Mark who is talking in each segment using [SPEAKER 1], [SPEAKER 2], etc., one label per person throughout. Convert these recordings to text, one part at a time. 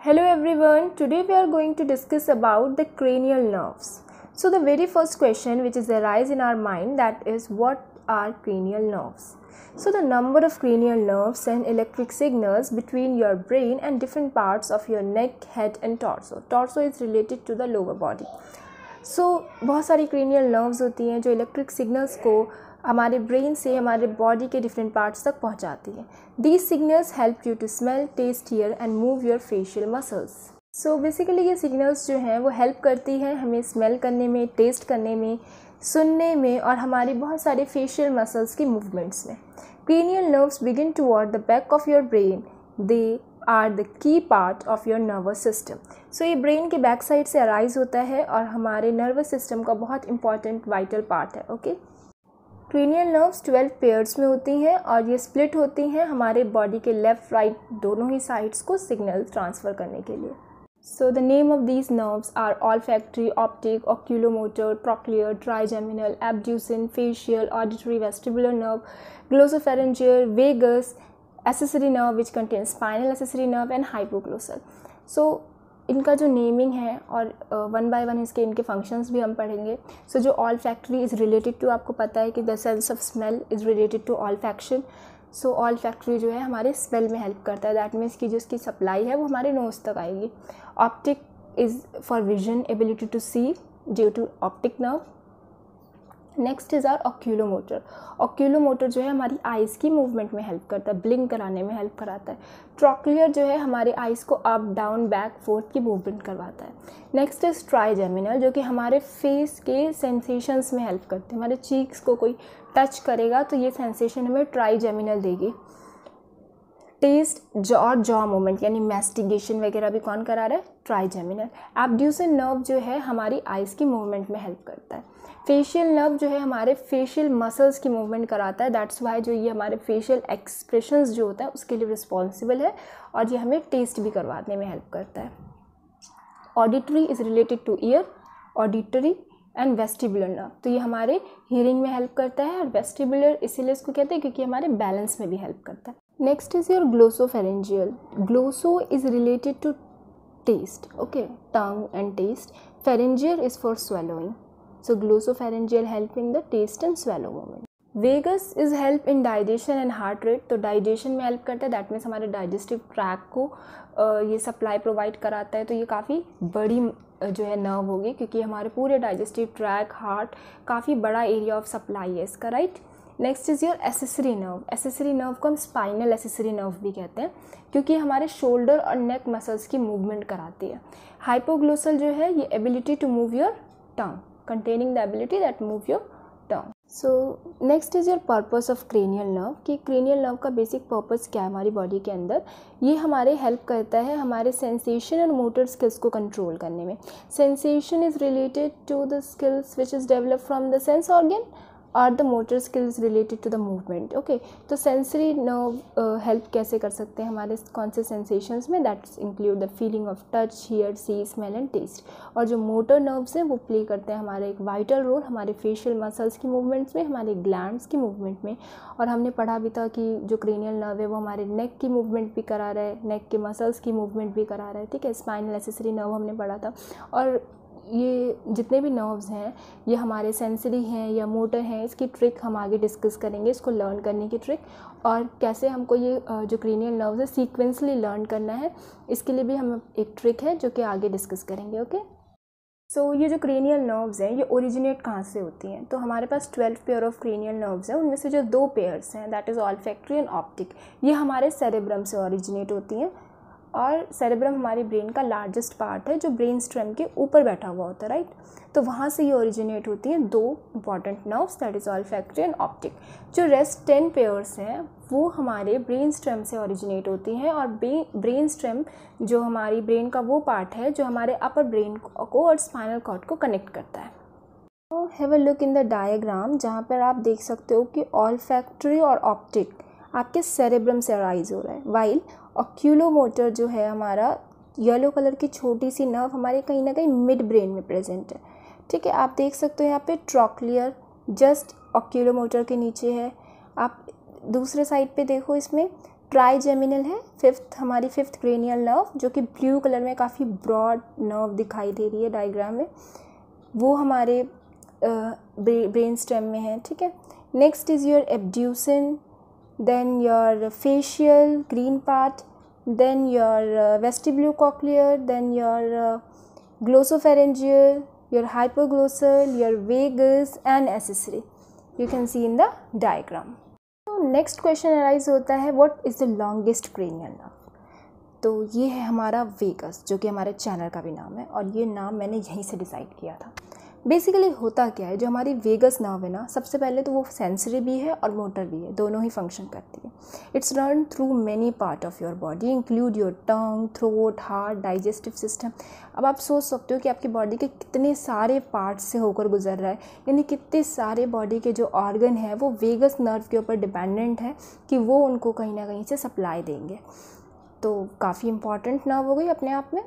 [SPEAKER 1] Hello everyone, today we are going to discuss about the cranial nerves. So the very first question which is arise in our mind, that is, what are cranial nerves? So the number of cranial nerves send electric signals between your brain and different parts of your neck, head and torso. Torso is related to the lower body. So बहुत सारी cranial nerves होती हैं जो electric signals को हमारे brain से हमारे body के डिफरेंट पार्ट्स तक पहुंचाती है. These signals help you to smell, taste, hear and move your facial muscles. So basically ये सिग्नल्स जो हैं वो हेल्प करती हैं हमें स्मेल करने में, टेस्ट करने में, सुनने में और हमारी बहुत सारे फेशियल मसल्स की मूवमेंट्स में. Cranial nerves begin toward the back of your brain. They are the key part of your nervous system. So ये ब्रेन के बैक साइड से अराइज होता है और हमारे नर्वस सिस्टम का बहुत इंपॉर्टेंट वाइटल पार्ट है. ओके, क्रेनियल नर्व्स 12 पेयर्स में होती हैं और ये स्प्लिट होती हैं हमारे बॉडी के लेफ़्ट राइट दोनों ही साइड्स को सिग्नल ट्रांसफ़र करने के लिए. So the name of these nerves are olfactory, optic, oculomotor, trochlear, trigeminal, abducens, facial, auditory, vestibular nerve, glossopharyngeal, vagus, accessory nerve which contains spinal accessory nerve and hypoglossal. So इनका जो naming है और one by one इसके इनके functions भी हम पढ़ेंगे. सो जो ऑलफैक्टरी इज़ रिलेटेड टू, आपको पता है कि the sense of smell is related to olfaction. So olfactory जो है हमारे स्मेल में हेल्प करता है. दैट मीन्स कि जो इसकी सप्लाई है वो हमारे नोज़ तक आएगी. Optic is for vision, ability to see due to optic nerve. Next is our oculomotor. Oculomotor जो है हमारी आइज़ की मूवमेंट में हेल्प करता है, ब्लिंक कराने में हेल्प कराता है. ट्रॉक्लियर जो है हमारे आइज़ को अप डाउन बैक फोर्थ की मूवमेंट करवाता है. नेक्स्ट इज़ ट्राइजेमिनल जो कि हमारे फेस के सेंसेशंस में हेल्प करते हैं. हमारे चीक्स को कोई टच करेगा तो ये सेंसेशन हमें ट्राइजेमिनल देगी. टेस्ट जॉ और जॉ मूवमेंट यानी मैस्टिगेशन वगैरह भी कौन करा रहा है? ट्राइजेमिनल. एब्ड्यूसन नर्व जो है हमारी आइज़ की मूवमेंट में हेल्प करता है. फेशियल नर्व जो है हमारे फेशियल मसल्स की मूवमेंट कराता है. दैट्स वाई जो ये हमारे फेशियल एक्सप्रेशंस जो होता है उसके लिए रिस्पॉन्सिबल है और ये हमें टेस्ट भी करवाने में हेल्प करता है. Auditory is related two year, auditory and vestibular nerve. तो ये हमारे हियरिंग में हेल्प करता है और वेस्टिबुलर इसीलिए इसको कहते हैं क्योंकि हमारे बैलेंस में भी हेल्प करता है. Next is your glossopharyngeal. Glosso is related to taste, okay, tongue and taste. Pharyngeal is for swallowing. So glossopharyngeal help in the taste and swallow movement. Vagus is help in digestion and heart rate. तो digestion में help करता है. That means हमारे digestive tract को ये supply provide कराता है. तो ये काफ़ी बड़ी जो है नर्व होगी क्योंकि हमारे पूरे digestive tract, heart काफ़ी बड़ा area of supply है इसका, right? Next is your accessory nerve. Accessory nerve को हम स्पाइनल एसेसरी नर्व भी कहते हैं क्योंकि हमारे शोल्डर और नेक मसल्स की मूवमेंट कराती है. हाइपोग्लोसल जो है ये ability to move your tongue, containing the ability that move your tongue. So next is your purpose of cranial nerve. कि क्रेनियल नर्व का बेसिक पर्पस क्या है हमारी बॉडी के अंदर? ये हमारे हेल्प करता है हमारे सेंसेशन और मोटर स्किल्स को कंट्रोल करने में. Sensation is related to the skills which is develop from the sense organ और the motor skills related to the movement. Okay, तो सेंसरी नर्व हेल्प कैसे कर सकते हैं हमारे कौन से सेंसेशंस में? That's include the feeling of touch, hear, see, smell and taste. और जो मोटर नर्व्स हैं वो प्ले करते हैं हमारे एक वाइटल रोल हमारे फेशियल मसल्स की मूवमेंट्स में, हमारे ग्लैंड्स की मूवमेंट में. और हमने पढ़ा भी था कि जो क्रेनियल नर्व है वो हमारे नेक की मूवमेंट भी करा रहा है, नेक के मसल्स की मूवमेंट भी करा रहा है. ठीक है, स्पाइनल एक्सेसरी नर्व हमने पढ़ा था. और ये जितने भी नर्व्स हैं ये हमारे सेंसरी हैं या मोटर हैं, इसकी ट्रिक हम आगे डिस्कस करेंगे, इसको लर्न करने की ट्रिक और कैसे हमको ये जो क्रेनियल नर्व्स है सीक्वेंसली लर्न करना है, इसके लिए भी हम एक ट्रिक है जो कि आगे डिस्कस करेंगे. ओके, सो ये जो क्रेनियल नर्व्स हैं ये ओरिजिनेट कहाँ से होती हैं? तो हमारे पास 12 पेयर ऑफ क्रेनियल नर्व्स हैं. उनमें से जो 2 पेयर्स हैं that is olfactory and optic, ये हमारे सेरेब्रम से ओरिजिनेट होती हैं. और सेरेब्रम हमारे ब्रेन का लार्जेस्ट पार्ट है जो ब्रेन स्टेम के ऊपर बैठा हुआ होता है, राइट? तो वहाँ से ये ओरिजिनेट होती हैं 2 important nerves that is olfactory and optic. जो रेस्ट 10 पेयर्स हैं वो हमारे ब्रेन स्टेम से ओरिजिनेट होती हैं. और ब्रेन स्टेम जो हमारी ब्रेन का वो पार्ट है जो हमारे अपर ब्रेन को और स्पाइनल कॉर्ड को कनेक्ट करता है. Have a look in the diagram जहाँ पर आप देख सकते हो कि ऑलफैक्टरी और ऑप्टिक आपके सेरेब्रम से अराइज हो रहा है, वाइल ऑक्यूलोमोटर जो है हमारा येलो कलर की छोटी सी नर्व हमारे कहीं ना कहीं मिड ब्रेन में प्रेजेंट है. ठीक है, आप देख सकते हो यहाँ पे ट्रॉक्लियर जस्ट ऑक्यूलोमोटर के नीचे है. आप दूसरे साइड पे देखो, इसमें ट्राइजेमिनल है, हमारी फिफ्थ क्रेनियल नर्व, जो कि ब्लू कलर में काफ़ी ब्रॉड नर्व दिखाई दे रही है डायग्राम में, वो हमारे ब्रेन स्टेम में है, ठीक है। Next is your abducens, then your facial green part, then your vestibulocochlear, then your glossopharyngeal, your hypoglossal, your vagus and accessory. You can see in the diagram. So next question arise होता है what is the longest cranial nerve? तो ये है हमारा vagus, जो कि हमारे channel का भी नाम है, और ये नाम मैंने यहीं से डिसाइड किया था। बेसिकली होता क्या है, जो हमारी वेगस नर्व है ना, सबसे पहले तो वो सेंसरी भी है और मोटर भी है, दोनों ही फंक्शन करती है। It's run through many part of your body, include your tongue, throat, heart, digestive system. अब आप सोच सकते हो कि आपकी बॉडी के कितने सारे पार्ट्स से होकर गुजर रहा है, यानी कितने सारे बॉडी के जो ऑर्गन है वो वेगस नर्व के ऊपर डिपेंडेंट है कि वो उनको कहीं ना कहीं से सप्लाई देंगे। तो काफ़ी इंपॉर्टेंट नर्व हो गई अपने आप में।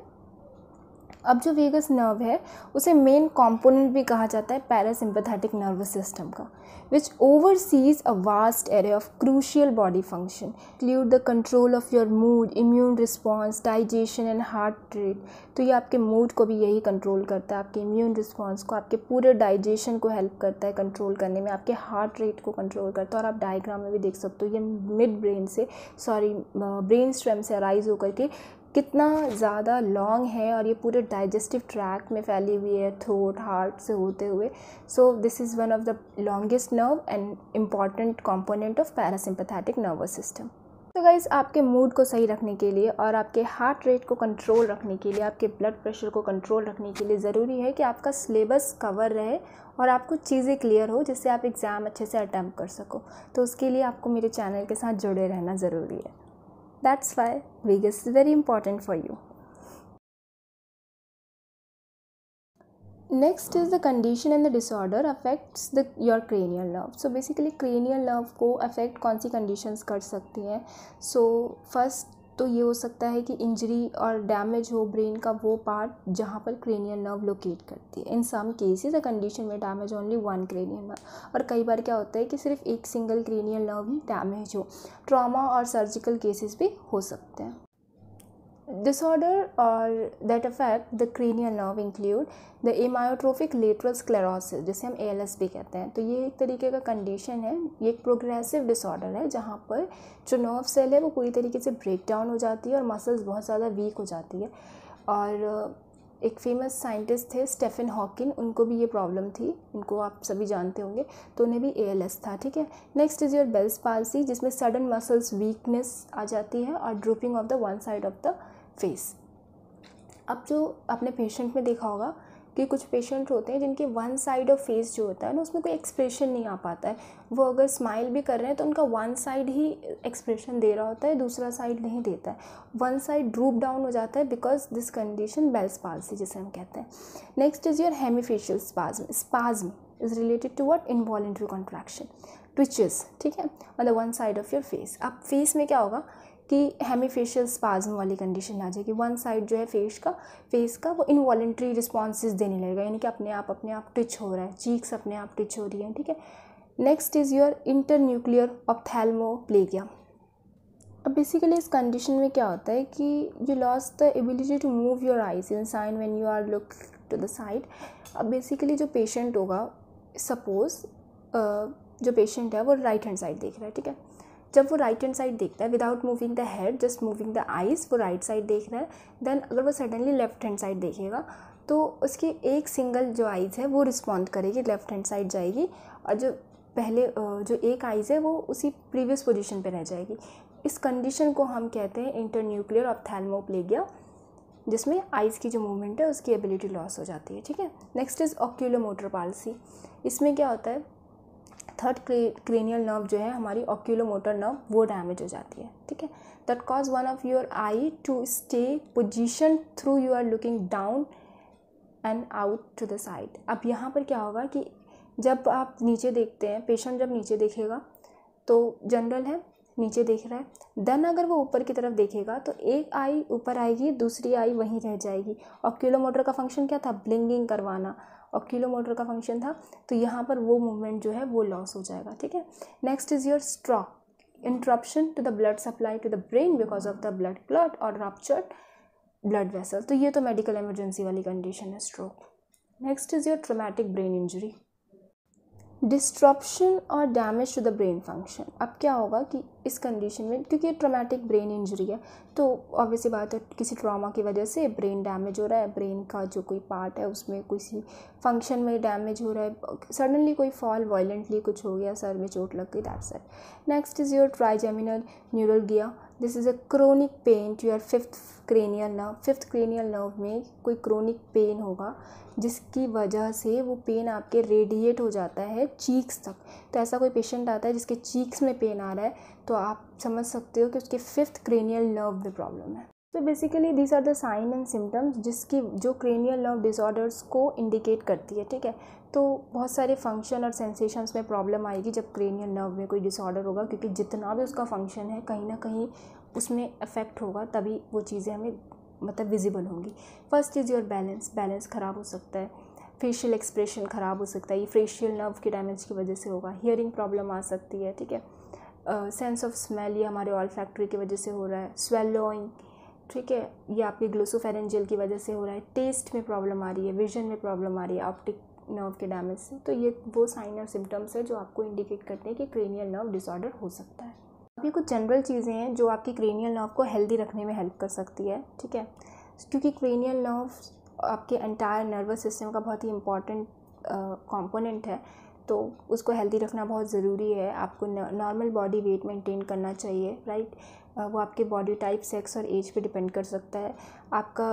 [SPEAKER 1] अब जो वेगस नर्व है उसे मेन कंपोनेंट भी कहा जाता है पैरासिम्पैथेटिक नर्वस सिस्टम का, which oversees a vast area of crucial body function, include the control of your mood, immune response, digestion and heart rate. तो ये आपके मूड को भी यही कंट्रोल करता है, आपके इम्यून रिस्पॉन्स को, आपके पूरे डाइजेशन को हेल्प करता है कंट्रोल करने में, आपके हार्ट रेट को कंट्रोल करता है। और आप डायग्राम में भी देख सकते हो ये मिड ब्रेन से ब्रेन स्टेम से अराइज होकर के कितना ज़्यादा लॉन्ग है, और ये पूरे डाइजेस्टिव ट्रैक में फैली हुई है, थ्रोट, हार्ट से होते हुए। So this is one of the longest nerve and important component of parasympathetic nervous system. तो गाइस, आपके मूड को सही रखने के लिए और आपके हार्ट रेट को कंट्रोल रखने के लिए, आपके ब्लड प्रेशर को कंट्रोल रखने के लिए ज़रूरी है कि आपका सिलेबस कवर रहे और आपको चीज़ें क्लियर हो, जिससे आप एग्ज़ाम अच्छे से अटैम्प्ट कर सको। तो उसके लिए आपको मेरे चैनल के साथ जुड़े रहना ज़रूरी है। That's why Vegas is very important for you. Next is the condition and the disorder affects your cranial nerve. So basically cranial nerve को affect कौन सी conditions कर सकती हैं? So first तो ये हो सकता है कि इंजरी और डैमेज हो ब्रेन का वो पार्ट जहाँ पर क्रेनियल नर्व लोकेट करती है। इन सम केसेस अ कंडीशन में damage only one cranial nerve, और कई बार क्या होता है कि सिर्फ एक सिंगल क्रेनियल नर्व ही डैमेज हो। ट्रॉमा और सर्जिकल केसेस भी हो सकते हैं। Disorder or that affect the cranial nerve include the amyotrophic lateral sclerosis, जिसे हम ALS भी कहते हैं। तो ये एक तरीके का कंडीशन है, ये एक प्रोग्रेसिव डिसऑर्डर है जहाँ पर जो नर्व सेल है वो पूरी तरीके से ब्रेक डाउन हो जाती है और मसल्स बहुत ज़्यादा वीक हो जाती है। और एक फेमस साइंटिस्ट थे स्टेफन हॉकिंग, उनको भी ये प्रॉब्लम थी, इनको आप सभी जानते होंगे, तो उन्हें भी ALS था, ठीक है। Next is your Bell's palsy, जिसमें सडन मसल्स वीकनेस आ जाती है और drooping of the one side of the face. अब जो आपने पेशेंट में देखा होगा कि कुछ पेशेंट होते हैं जिनके वन साइड ऑफ फेस जो होता है ना, उसमें कोई एक्सप्रेशन नहीं आ पाता है। वो अगर स्माइल भी कर रहे हैं तो उनका वन साइड ही एक्सप्रेशन दे रहा होता है, दूसरा साइड नहीं देता है, वन साइड ड्रूप डाउन हो जाता है because this condition Bell's palsy जिसे हम कहते हैं। Next is your hemifacial spasm. Spasm is related to what? Involuntary contraction, twitches, ठीक है, on the one side of your face. अब फेस में क्या होगा कि हेमीफेशियल स्पाज्म वाली कंडीशन आ जाएगी, वन साइड जो है फेस का वो इनवॉलंटरी रिस्पॉन्सेज देने लगेगा, यानी कि अपने आप टिच हो रहा है, चीक्स अपने आप टिच हो रही हैं, ठीक है। Next is your internuclear ophthalmoplegia. अब बेसिकली इस कंडीशन में क्या होता है कि you loss the ability to move your eyes in sign when you are look to the side. अब बेसिकली जो पेशेंट होगा, सपोज जो पेशेंट है वो राइट हैंड साइड देख रहा है, ठीक है। जब वो राइट हैंड साइड देखता है without moving the head, just moving the eyes, वो राइट साइड देख रहा है। देन अगर वो सडनली लेफ्ट हैंड साइड देखेगा तो उसकी एक सिंगल जो आइज़ है वो रिस्पॉन्ड करेगी, लेफ्ट हैंड साइड जाएगी, और जो पहले जो एक आइज़ है वो उसी प्रीवियस पोजीशन पे रह जाएगी। इस कंडीशन को हम कहते हैं इंटरन्यूक्लियर ऑप्थेल्मोप्लेगिया, जिसमें आइज़ की जो मूवमेंट है उसकी एबिलिटी लॉस हो जाती है, ठीक है। Next is oculomotor palsy. इसमें क्या होता है, थर्ड क्रेनियल नर्व जो है हमारी ऑक्यूलोमोटर नर्व वो डैमेज हो जाती है, ठीक है। That cause one of your eye to stay position through you are looking down and out to the side. अब यहाँ पर क्या होगा कि जब आप नीचे देखते हैं, पेशेंट जब नीचे देखेगा तो जनरल है नीचे देख रहा है, देन अगर वो ऊपर की तरफ देखेगा तो एक आई ऊपर आएगी, दूसरी आई वहीं रह जाएगी। ऑक्यूलोमोटर का फंक्शन क्या था? ब्लिंकिंग करवाना ऑक्यूलोमोटर का फंक्शन था, तो यहाँ पर वो मूवमेंट जो है वो लॉस हो जाएगा, ठीक है। Next is your stroke. Interruption to the blood supply to the brain because of the blood clot और रप्चर्ड ब्लड वेसल। तो ये तो मेडिकल इमरजेंसी वाली कंडीशन है, stroke. Next is your traumatic brain injury, disruption और damage to the brain function. अब क्या होगा कि इस कंडीशन में, क्योंकि ट्रॉमेटिक ब्रेन इंजरी है, तो ऑब्वियसली बात है किसी ट्रॉमा की वजह से ब्रेन डैमेज हो रहा है, ब्रेन का जो कोई पार्ट है उसमें किसी फंक्शन में डैमेज हो रहा है, सडनली कोई फॉल वायलेंटली कुछ हो गया, सर में चोट लग गई, that's it. Next is your trigeminal neuralgia, this is a chronic pain to your fifth cranial nerve. Fifth cranial nerve में कोई क्रोनिक पेन होगा जिसकी वजह से वो पेन आपके रेडिएट हो जाता है चीक्स तक। तो ऐसा कोई पेशेंट आता है जिसके चीक्स में पेन आ रहा है, तो आप समझ सकते हो कि उसके फिफ्थ क्रेनियल नर्व में प्रॉब्लम है। तो basically these are the sign and symptoms जिसकी जो क्रेनियल नर्व डिसऑर्डर्स को इंडिकेट करती है, ठीक है। तो बहुत सारे फंक्शन और सेंसेशंस में प्रॉब्लम आएगी जब क्रेनियल नर्व में कोई डिसऑर्डर होगा, क्योंकि जितना भी उसका फंक्शन है कहीं ना कहीं उसमें अफेक्ट होगा, तभी वो चीज़ें हमें मतलब विजिबल होंगी। First is your balance, balance ख़राब हो सकता है, फेशियल एक्सप्रेशन ख़राब हो सकता है, ये फेशियल नर्व के डैमेज की वजह से होगा। हियरिंग प्रॉब्लम आ सकती है, ठीक है। सेंस ऑफ स्मेल ये हमारे ऑल्फैक्टरी की वजह से हो रहा है। स्वेलोइंग, ठीक है, ये आपके ग्लोसोफेरेंजियल की वजह से हो रहा है। टेस्ट में प्रॉब्लम आ रही है, विजन में प्रॉब्लम आ रही है ऑप्टिक नर्व के डैमेज से। तो ये वो साइन और सिम्टम्स है जो आपको इंडिकेट करते हैं कि क्रेनियल नर्व डिसऑर्डर हो सकता है। अभी कुछ जनरल चीज़ें हैं जो आपकी क्रेनियल नर्व को हेल्दी रखने में हेल्प कर सकती है, ठीक है, क्योंकि क्रेनियल नर्व आपके एंटायर नर्वस सिस्टम का बहुत ही इम्पॉर्टेंट कंपोनेंट है, तो उसको हेल्दी रखना बहुत ज़रूरी है। आपको नॉर्मल बॉडी वेट मेंटेन करना चाहिए, राइट। वो आपके बॉडी टाइप, सेक्स और एज पे डिपेंड कर सकता है। आपका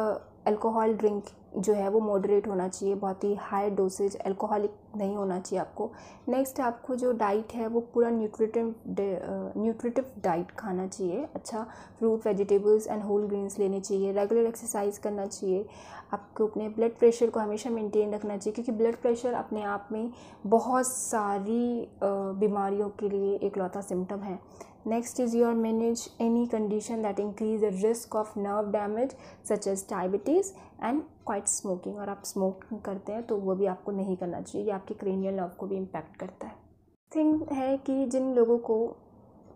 [SPEAKER 1] अल्कोहल ड्रिंक जो है वो मॉडरेट होना चाहिए, बहुत ही हाई डोसेज अल्कोहलिक नहीं होना चाहिए आपको। नेक्स्ट आपको जो डाइट है वो पूरा न्यूट्रिटिव डाइट खाना चाहिए, अच्छा fruit, vegetables and whole grains लेने चाहिए। रेगुलर एक्सरसाइज करना चाहिए। आपको अपने ब्लड प्रेशर को हमेशा मेंटेन रखना चाहिए, क्योंकि ब्लड प्रेशर अपने आप में बहुत सारी बीमारियों के लिए एकलौता सिम्टम है। Next is your manage any condition that increase the risk of nerve damage such as diabetes and quite smoking। और आप स्मोकिंग करते हैं तो वो भी आपको नहीं करना चाहिए, ये आपके क्रेनियल नर्व को भी इम्पैक्ट करता है। थिंग है कि जिन लोगों को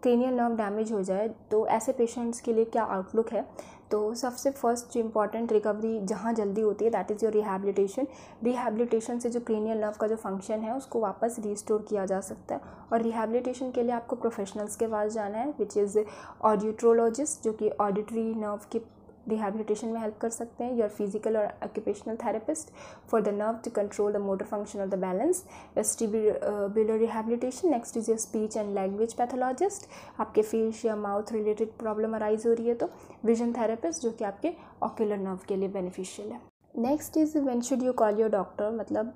[SPEAKER 1] क्रेनियल नर्व डैमेज हो जाए तो ऐसे पेशेंट्स के लिए क्या आउटलुक है। तो सबसे फर्स्ट जो इम्पॉर्टेंट रिकवरी जहाँ जल्दी होती है that is your rehabilitation. Rehabilitation से जो क्रेनियल नर्व का जो फंक्शन है उसको वापस रिस्टोर किया जा सकता है, और रिहैबिलिटेशन के लिए आपको प्रोफेशनल्स के पास जाना है, विच इज़ ऑडियोट्रोलॉजिस्ट, जो कि ऑडिटरी नर्व की रिहैबिलिटेशन में हेल्प कर सकते हैं। योर फिजिकल और occupational therapist for the nerve to control the motor function of the balance. Vestibular rehabilitation. Next is your speech and language pathologist, आपके face या माउथ रिलेटेड प्रॉब्लम अराइज हो रही है तो विजन थेरेपिस्ट, जो कि आपके ऑक्यूलर नर्व के लिए बेनिफिशियल है। Next is when should you call your doctor, मतलब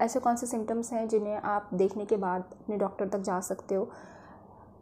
[SPEAKER 1] ऐसे कौन से सिम्टम्स हैं जिन्हें आप देखने के बाद अपने डॉक्टर तक जा सकते हो,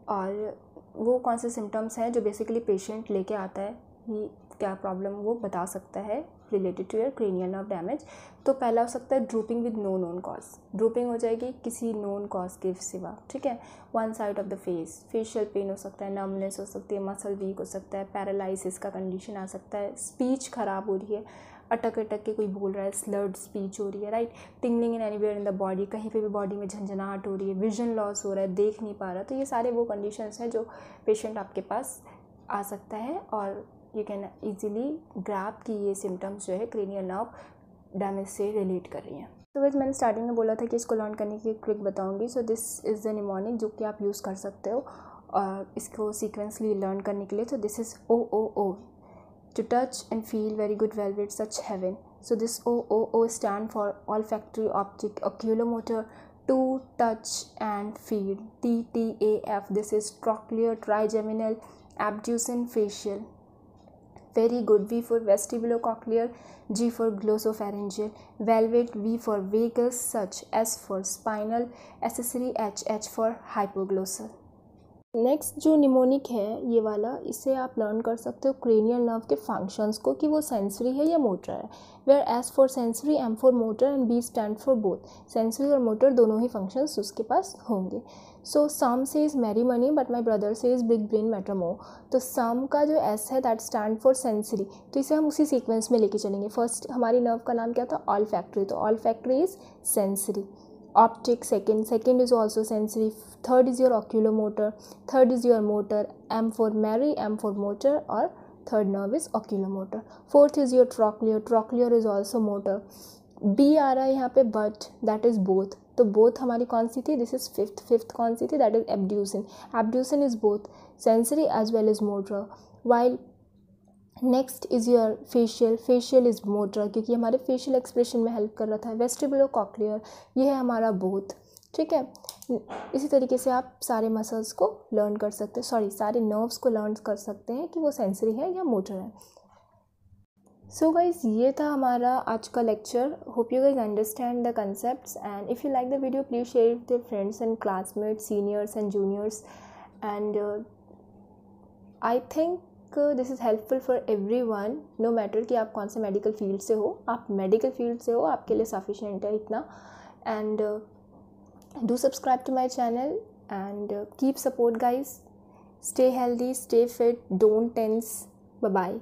[SPEAKER 1] और वो कौन से सिम्टम्स हैं जो बेसिकली पेशेंट लेके आता है कि क्या प्रॉब्लम वो बता सकता है related to your cranial nerve damage. तो पहला हो सकता है drooping with no known cause. Drooping हो जाएगी किसी नोन कॉज के सिवा, ठीक है। One side of the face, facial pain हो सकता है, नर्वनेस हो सकती है, मसल वीक हो सकता है, पैरालिसिस का कंडीशन आ सकता है, स्पीच खराब हो रही है, अटक अटक के कोई बोल रहा है, स्लर्ड स्पीच हो रही है, right. Tingling in anywhere in the body, कहीं पे भी बॉडी में झंझनाहट हो रही है, विजन लॉस हो रहा है, देख नहीं पा रहा। तो ये सारे वो कंडीशंस हैं जो पेशेंट आपके पास आ सकता है, और यू कैन ईजिली ग्रैब कि ये सिम्टम्स जो है क्रेनियल नर्व डैमेज से रिलेट कर रही हैं। तो वैसे मैंने स्टार्टिंग में बोला था कि इसको लर्न करने की ट्रिक बताऊंगी। So this is the mnemonic जो कि आप यूज़ कर सकते हो और इसको सीक्वेंसली लर्न करने के लिए। तो this is O O O, to touch and feel very good velvet such heaven. So this O O O stand for olfactory optic oculomotor to touch and feel, TTAF, this is trochlear trigeminal abducen facial, very good. V for vestibulocochlear, G for glossopharyngeal, velvet, V for vagus, such, S for spinal, accessory, H for hypoglossal। Next जो mnemonic है ये वाला, इससे आप learn कर सकते हो cranial nerve के फंक्शंस को कि वो सेंसरी है या मोटर है। Where S for sensory, M for motor and B stand for both. Sensory और मोटर दोनों ही फंक्शंस उसके पास होंगे। So some says marry money but my brother says big brain matter more. तो सम का जो एस है दैट स्टैंड फॉर सेंसरी, तो इसे हम उसी सीक्वेंस में लेके चलेंगे। फर्स्ट हमारी नर्व का नाम क्या था, ऑल्फैक्टरी, तो olfactory is sensory. optic, second is also sensory, third is your oculomotor, third is your motor, M for Mary, M for motor, और third nerve is oculomotor. Fourth is your trochlear is also motor. B आ रहा है यहाँ पे but, that is both. तो both हमारी कौन सी थी? This is fifth कौन सी थी? That is abduction is both sensory as well as motor. While next is your facial is motor, क्योंकि हमारे फेशियल एक्सप्रेशन में हेल्प कर रहा था. वेस्टिबुलो कॉक्लियर, ये है हमारा बोथ. ठीक है, इसी तरीके से आप सारे मसल्स को लर्न कर सकते हैं, सारे नर्व्स को लर्न कर सकते हैं कि वो सेंसरी है या मोटर है. सो गाइज, ये था हमारा आज का lecture. Hope you guys understand the concepts, and if you like the video please share with your friends and classmates, seniors and juniors. And I think this is helpful for everyone, no matter कि आप कौन से medical field से हो. आप medical field से हो, आपके लिए सफिशिएंट है इतना. And do subscribe to my channel and keep support guys. Stay healthy, stay fit, don't tense. Bye bye.